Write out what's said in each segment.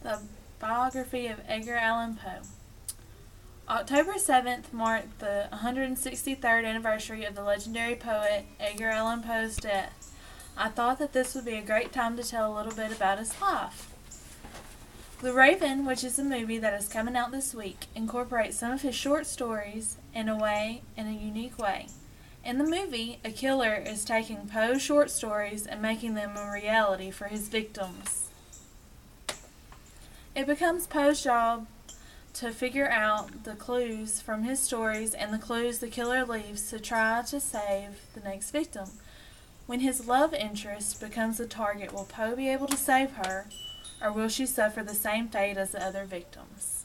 The biography of Edgar Allan Poe. October 7th marked the 163rd anniversary of the legendary poet Edgar Allan Poe's death. I thought that this would be a great time to tell a little bit about his life. The Raven, which is a movie that is coming out this week, incorporates some of his short stories in a unique way. In the movie, a killer is taking Poe's short stories and making them a reality for his victims. It becomes Poe's job to figure out the clues from his stories and the clues the killer leaves to try to save the next victim. When his love interest becomes the target, will Poe be able to save her, or will she suffer the same fate as the other victims?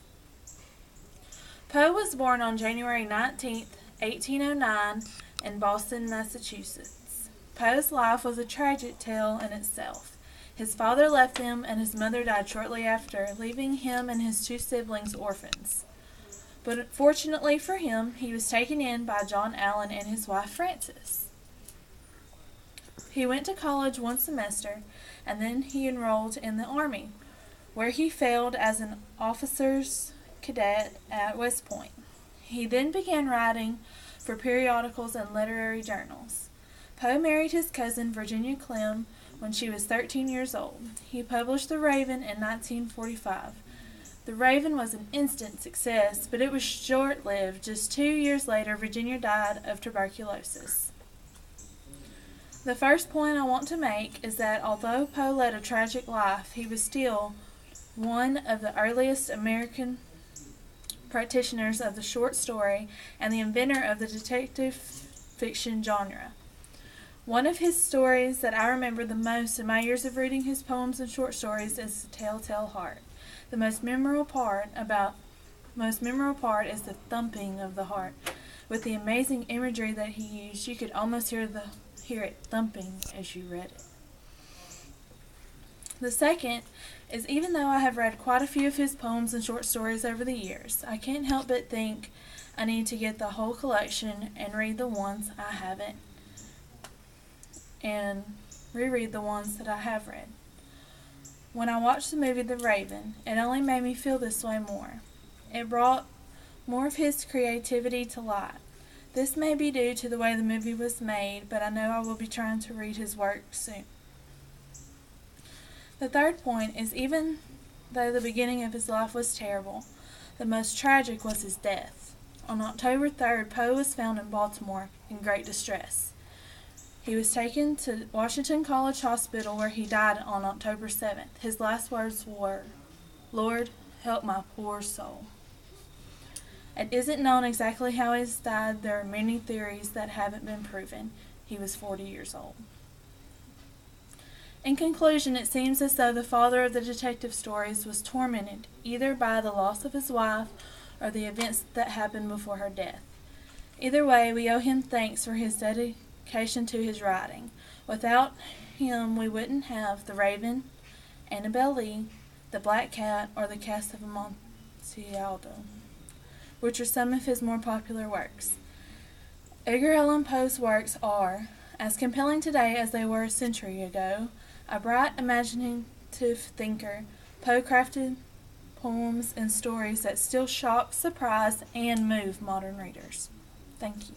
Poe was born on January 19, 1809, in Boston, Massachusetts. Poe's life was a tragic tale in itself. His father left him, and his mother died shortly after, leaving him and his two siblings orphans. But fortunately for him, he was taken in by John Allan and his wife Frances. He went to college one semester, and then he enrolled in the Army, where he failed as an officer's cadet at West Point. He then began writing for periodicals and literary journals. Poe married his cousin Virginia Clemm when she was 13 years old. He published The Raven in 1945. The Raven was an instant success, but it was short-lived. Just 2 years later, Virginia died of tuberculosis. The first point I want to make is that although Poe led a tragic life, he was still one of the earliest American practitioners of the short story and the inventor of the detective fiction genre. One of his stories that I remember the most in my years of reading his poems and short stories is The Telltale Heart. The most memorable part is the thumping of the heart. With the amazing imagery that he used, you could almost hear it thumping as you read it. The second is, even though I have read quite a few of his poems and short stories over the years, I can't help but think I need to get the whole collection and read the ones I haven't, and reread the ones that I have read. When I watched the movie The Raven, it only made me feel this way more. It brought more of his creativity to light. This may be due to the way the movie was made, but I know I will be trying to read his work soon. The third point is, even though the beginning of his life was terrible, the most tragic was his death. On October 3rd, Poe was found in Baltimore in great distress. He was taken to Washington College Hospital, where he died on October 7th. His last words were, "Lord, help my poor soul." It isn't known exactly how he died. There are many theories that haven't been proven. He was 40 years old. In conclusion, it seems as though the father of the detective stories was tormented either by the loss of his wife or the events that happened before her death. Either way, we owe him thanks for his dedication to his writing. Without him, we wouldn't have The Raven, Annabel Lee, The Black Cat, or The Cask of Amontillado, which are some of his more popular works. Edgar Allan Poe's works are as compelling today as they were a century ago. A bright, imaginative thinker, Poe crafted poems and stories that still shock, surprise, and move modern readers. Thank you.